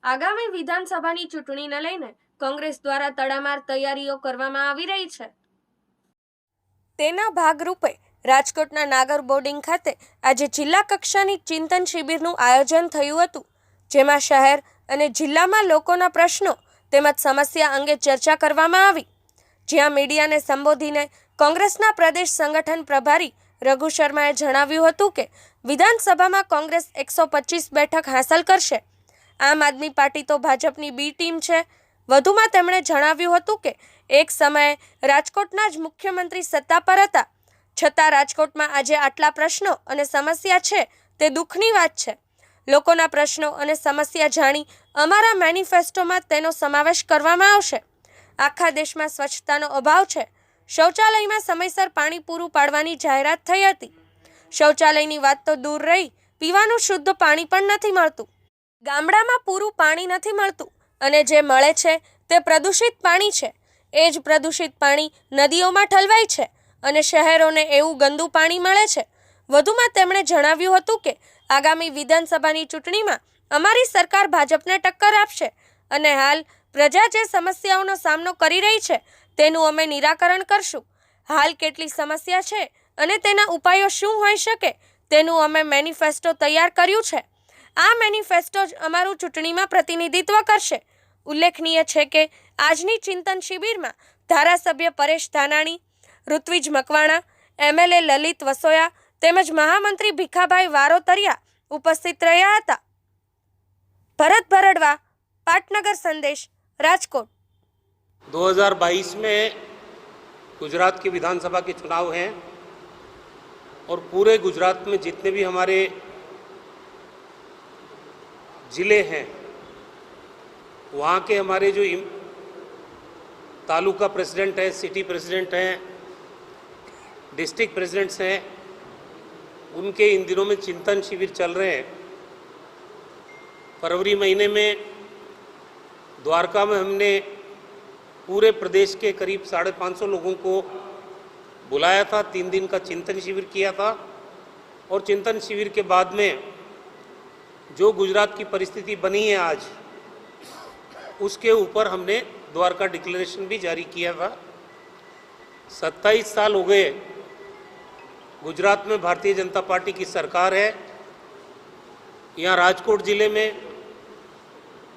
આગામી વિધાનસભાની ચૂંટણીને લઈને કોંગ્રેસ દ્વારા તડામાર તૈયારીઓ કરવામાં આવી રહી છે। તેના ભાગરૂપે રાજકોટના નાગર બોર્ડિંગ ખાતે આજે જિલ્લા કક્ષાની ચિંતન શિબિરનું આયોજન થયું હતું, જેમાં શહેર અને જિલ્લામાં લોકોના પ્રશ્નો તેમજ સમસ્યા અંગે ચર્ચા કરવામાં આવી। જ્યાં મીડિયાને સંબોધીને કોંગ્રેસના પ્રદેશ સંગઠન પ્રભારી રઘુ શર્માએ જણાવ્યું હતું કે વિધાનસભામાં કોંગ્રેસ 125 બેઠક હાંસલ કરશે। આમ આદમી પાર્ટી તો ભાજપની બી ટીમ છે। વધુમાં તેમણે જણાવ્યું હતું કે એક સમયે રાજકોટના જ મુખ્યમંત્રી સત્તા પર હતા, છતાં રાજકોટમાં આજે આટલા પ્રશ્નો અને સમસ્યા છે તે દુઃખની વાત છે। લોકોના પ્રશ્નો અને સમસ્યા જાણી અમારા મેનિફેસ્ટોમાં તેનો સમાવેશ કરવામાં આવશે। આખા દેશમાં સ્વચ્છતાનો અભાવ છે। શૌચાલયમાં સમયસર પાણી પૂરું પાડવાની જાહેરાત થઈ હતી। શૌચાલયની વાત તો દૂર રહી, પીવાનું શુદ્ધ પાણી પણ નથી મળતું। ગામડામાં પૂરું પાણી નથી મળતું અને જે મળે છે તે પ્રદૂષિત પાણી છે। એ જ પ્રદૂષિત પાણી નદીઓમાં ઠલવાય છે અને શહેરોને એવું ગંદુ પાણી મળે છે। વધુમાં તેમણે જણાવ્યું હતું કે આગામી વિધાનસભાની ચૂંટણીમાં અમારી સરકાર ભાજપને ટક્કર આપશે અને હાલ પ્રજા જે સમસ્યાઓનો સામનો કરી રહી છે તેનું અમે નિરાકરણ કરશું। હાલ કેટલી સમસ્યા છે અને તેના ઉપાયો શું હોઈ શકે તેનું અમે મેનિફેસ્ટો તૈયાર કર્યું છે। આ મેનિફેસ્ટો જ અમારું ચૂંટણીમાં પ્રતિનિધિત્વ કરશે। ઉલ્લેખનીય છે કે આજની ચિંતન શિબિરમાં ધારાસભ્ય પરેશ ધાનાણી, ઋત્વિજ મકવાણા, એમએલએ લલિત વસોયા તેમજ મહામંત્રી ભીખાભાઈ વારોતરિયા ઉપસ્થિત રહ્યા હતા। ભરત ભરડવા, પાટનગર સંદેશ, राजकोट। 2022 में गुजरात के विधानसभा के चुनाव हैं और पूरे गुजरात में जितने भी हमारे ज़िले हैं वहाँ के हमारे जो तालुका प्रेसिडेंट हैं, सिटी प्रेसिडेंट हैं, डिस्ट्रिक्ट प्रेसिडेंट्स हैं, उनके इन दिनों में चिंतन शिविर चल रहे हैं। फरवरी महीने में द्वारका में हमने पूरे प्रदेश के करीब 550 लोगों को बुलाया था, 3 दिन का चिंतन शिविर किया था और चिंतन शिविर के बाद में जो गुजरात की परिस्थिति बनी है आज, उसके ऊपर हमने द्वारका डिक्लेरेशन भी जारी किया था। 27 साल हो गए गुजरात में भारतीय जनता पार्टी की सरकार है। यहाँ राजकोट ज़िले में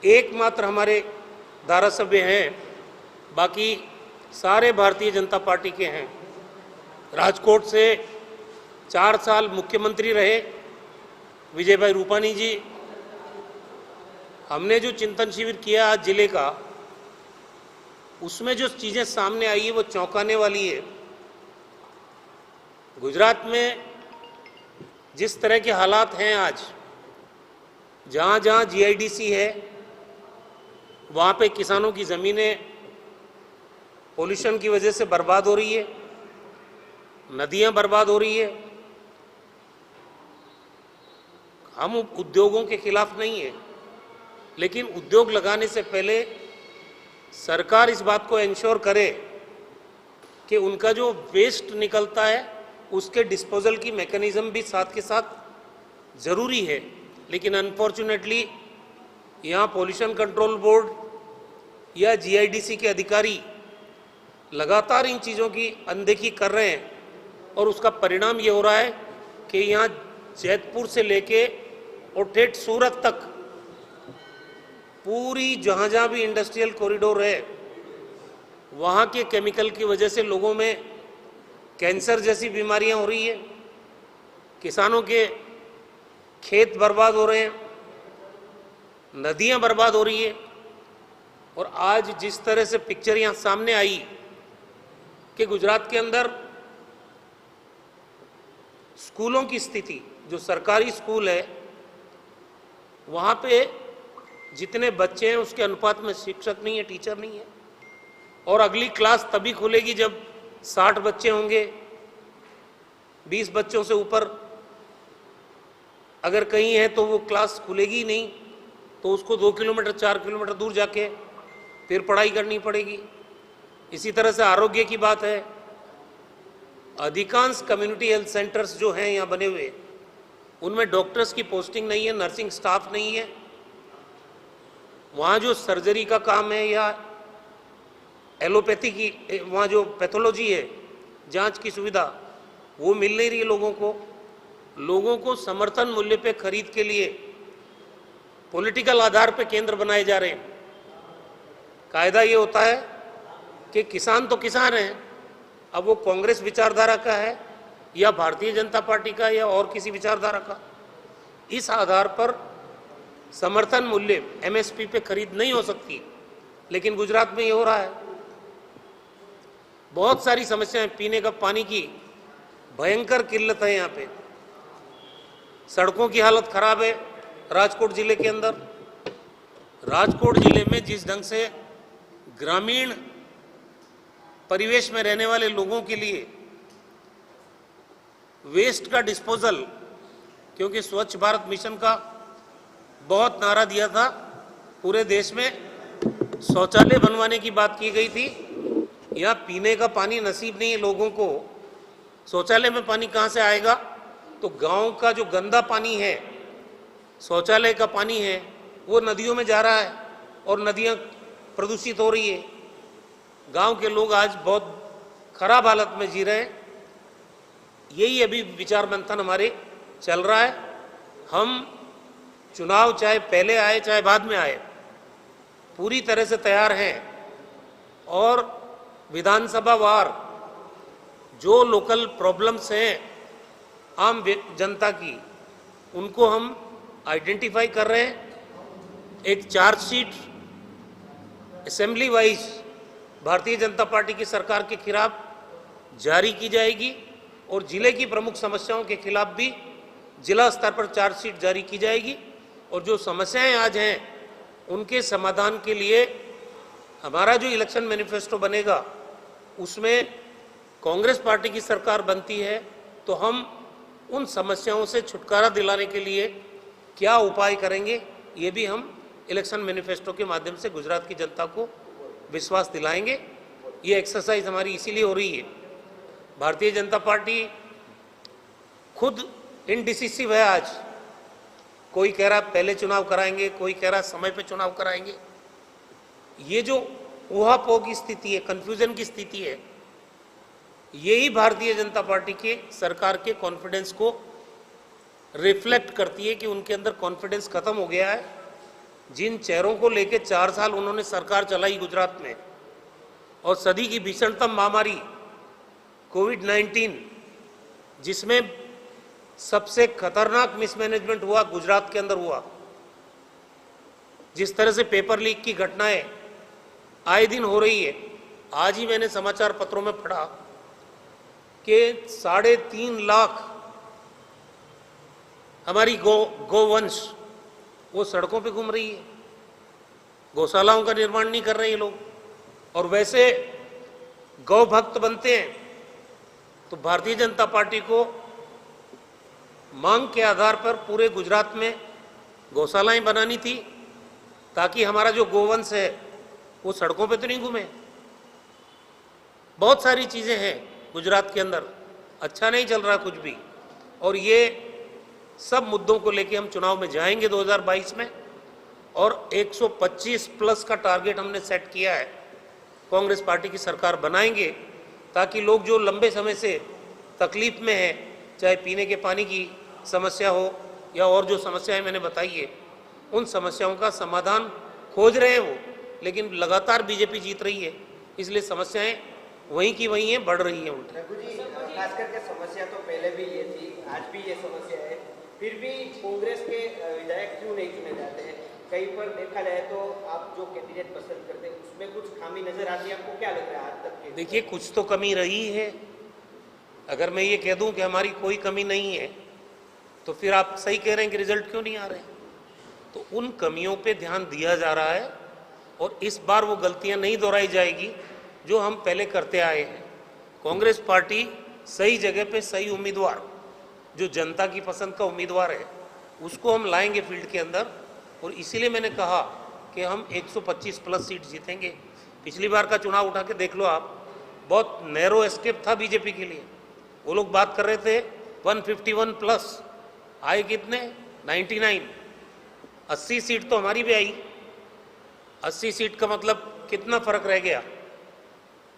एकमात्र हमारे धारासभ्य हैं, बाकी सारे भारतीय जनता पार्टी के हैं। राजकोट से 4 साल मुख्यमंत्री रहे विजय भाई रूपानी जी। हमने जो चिंतन शिविर किया आज जिले का, उसमें जो चीज़ें सामने आई है वो चौंकाने वाली है। गुजरात में जिस तरह के हालात हैं आज, जहाँ जहाँ जीआईडीसी है वहाँ पे किसानों की ज़मीनें पोल्यूशन की वजह से बर्बाद हो रही है, नदियाँ बर्बाद हो रही है। हम उद्योगों के खिलाफ नहीं है, लेकिन उद्योग लगाने से पहले सरकार इस बात को इंश्योर करे कि उनका जो वेस्ट निकलता है उसके डिस्पोजल की मैकेनिज़्म भी साथ के साथ ज़रूरी है। लेकिन अनफॉर्चुनेटली यहाँ पोल्यूशन कंट्रोल बोर्ड या जीआईडीसी के अधिकारी लगातार इन चीज़ों की अनदेखी कर रहे हैं और उसका परिणाम ये हो रहा है कि यहाँ जैतपुर से लेके और ठेठ सूरत तक पूरी जहाँ जहाँ भी इंडस्ट्रियल कॉरिडोर है वहाँ के केमिकल की वजह से लोगों में कैंसर जैसी बीमारियाँ हो रही है, किसानों के खेत बर्बाद हो रहे हैं, नदियाँ बर्बाद हो रही है। और आज जिस तरह से पिक्चर यहाँ सामने आई कि गुजरात के अंदर स्कूलों की स्थिति, जो सरकारी स्कूल है वहाँ पे जितने बच्चे हैं उसके अनुपात में शिक्षक नहीं है, टीचर नहीं है। और अगली क्लास तभी खुलेगी जब 60 बच्चे होंगे। 20 बच्चों से ऊपर अगर कहीं है तो वो क्लास खुलेगी ही नहीं, तो उसको 2 किलोमीटर 4 किलोमीटर दूर जाके फिर पढ़ाई करनी पड़ेगी। इसी तरह से आरोग्य की बात है, अधिकांश कम्युनिटी हेल्थ सेंटर्स जो हैं यहाँ बने हुए उनमें डॉक्टर्स की पोस्टिंग नहीं है, नर्सिंग स्टाफ नहीं है। वहाँ जो सर्जरी का काम है या एलोपैथी की वहाँ जो पैथोलॉजी है, जांच की सुविधा, वो मिल नहीं रही है लोगों को। लोगों को समर्थन मूल्य पे खरीद के लिए पॉलिटिकल आधार पे केंद्र बनाए जा रहे हैं। कायदा ये होता है कि किसान तो किसान है, अब वो कांग्रेस विचारधारा का है या भारतीय जनता पार्टी का या और किसी विचारधारा का, इस आधार पर समर्थन मूल्य एमएसपी पे खरीद नहीं हो सकती। लेकिन गुजरात में ये हो रहा है। बहुत सारी समस्याएं, पीने का पानी की भयंकर किल्लत है यहाँ पे, सड़कों की हालत खराब है। राजकोट जिले के अंदर, राजकोट जिले में जिस ढंग से ग्रामीण परिवेश में रहने वाले लोगों के लिए वेस्ट का डिस्पोजल, क्योंकि स्वच्छ भारत मिशन का बहुत नारा दिया था, पूरे देश में शौचालय बनवाने की बात की गई थी। यहाँ पीने का पानी नसीब नहीं है लोगों को, शौचालय में पानी कहाँ से आएगा? तो गांव का जो गंदा पानी है, शौचालय का पानी है, वो नदियों में जा रहा है और नदियाँ प्रदूषित हो रही है। गांव के लोग आज बहुत खराब हालत में जी रहे हैं। यही अभी विचार मंथन हमारे चल रहा है। हम चुनाव चाहे पहले आए चाहे बाद में आए, पूरी तरह से तैयार हैं और विधानसभा वार जो लोकल प्रॉब्लम्स हैं आम जनता की, उनको हम आइडेंटिफाई कर रहे हैं। एक chargesheet assembly wise Bharatiya Janata party की सरकार के खिलाफ जारी की जाएगी और जिले की प्रमुख समस्याओं के खिलाफ भी जिला स्तर पर चार्जशीट जारी की जाएगी। और जो समस्याएं आज हैं उनके समाधान के लिए हमारा जो इलेक्शन मैनिफेस्टो बनेगा, उसमें कांग्रेस पार्टी की सरकार बनती है तो हम उन समस्याओं से छुटकारा दिलाने के लिए क्या उपाय करेंगे, ये भी हम इलेक्शन मैनिफेस्टो के माध्यम से गुजरात की जनता को विश्वास दिलाएंगे। ये एक्सरसाइज हमारी इसीलिए हो रही है। भारतीय जनता पार्टी खुद इनडिसिसिव है आज। कोई कह रहा पहले चुनाव कराएंगे, कोई कह रहा समय पे चुनाव कराएंगे। ये जो ऊहापोह की स्थिति है, कंफ्यूजन की स्थिति है, यही भारतीय जनता पार्टी के सरकार के कॉन्फिडेंस को रिफ्लेक्ट करती है कि उनके अंदर कॉन्फिडेंस खत्म हो गया है। जिन चेहरों को लेके 4 साल उन्होंने सरकार चलाई गुजरात में, और सदी की भीषणतम महामारी कोविड-19, जिसमें सबसे खतरनाक मिसमैनेजमेंट हुआ गुजरात के अंदर हुआ, जिस तरह से पेपर लीक की घटनाएं आए दिन हो रही है। आज ही मैंने समाचार पत्रों में पढ़ा कि 3.5 लाख हमारी गोवंश वो सड़कों पे घूम रही है। गौशालाओं का निर्माण नहीं कर रहे ये लोग, और वैसे गौ भक्त बनते हैं। तो भारतीय जनता पार्टी को मांग के आधार पर पूरे गुजरात में गौशालाएं बनानी थी, ताकि हमारा जो गोवंश है वो सड़कों पे तो नहीं घूमे। बहुत सारी चीज़ें हैं गुजरात के अंदर, अच्छा नहीं चल रहा कुछ भी। और ये सब मुद्दों को लेके हम चुनाव में जाएंगे 2022 में, और 125 प्लस का टारगेट हमने सेट किया है। कांग्रेस पार्टी की सरकार बनाएंगे ताकि लोग जो लंबे समय से तकलीफ में हैं, चाहे पीने के पानी की समस्या हो या और जो समस्याएं मैंने बताई है, उन समस्याओं का समाधान खोज रहे हो। लेकिन लगातार बीजेपी जीत रही है, इसलिए समस्याएं वहीं की वहीं हैं, बढ़ रही हैं उल्टा। रघु जी, खास करके समस्या तो पहले भी ये थी, आज भी ये समस्या है, फिर भी कांग्रेस के विधायक क्यों नहीं चुने जाते हैं? कहीं पर देखा जाए तो आप जो कैंडिडेट पसंद करते हैं उसमें कुछ खामी नजर आती है, आपको क्या लग रहा है आज तक के? देखिए, कुछ तो कमी रही है। अगर मैं ये कह दूं कि हमारी कोई कमी नहीं है, तो फिर आप सही कह रहे हैं कि रिजल्ट क्यों नहीं आ रहे। तो उन कमियों पे ध्यान दिया जा रहा है और इस बार वो गलतियां नहीं दोहराई जाएगी जो हम पहले करते आए हैं। कांग्रेस पार्टी सही जगह पे सही उम्मीदवार, जो जनता की पसंद का उम्मीदवार है, उसको हम लाएंगे फील्ड के अंदर। और इसीलिए मैंने कहा कि हम 125 प्लस सीट जीतेंगे। पिछली बार का चुनाव उठा के देख लो आप, बहुत नैरो एस्केप था बीजेपी के लिए। वो लोग बात कर रहे थे 151 प्लस, आए कितने? 99। 80 सीट तो हमारी भी आई। 80 सीट का मतलब कितना फर्क रह गया,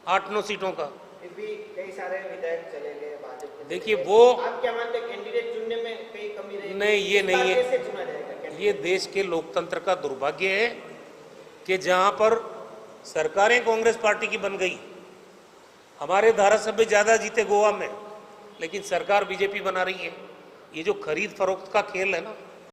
8-9 सीटों का। फिर भी कई सारे विधायक चले गए भाजपा के। देखिए वो आप क्या मानते हैं, कैंडिडेट चुनने में कई कमी रही? नहीं, ये नहीं है। कैसे चुना जाएगा कैंडिडेट? ये देश के लोकतंत्र का दुर्भाग्य है कि जहां पर सरकारें कांग्रेस पार्टी की बन गई, हमारे धारासभ्य ज़्यादा जीते गोवा में, लेकिन सरकार बीजेपी बना रही है। ये जो खरीद फरोख्त का खेल है ना,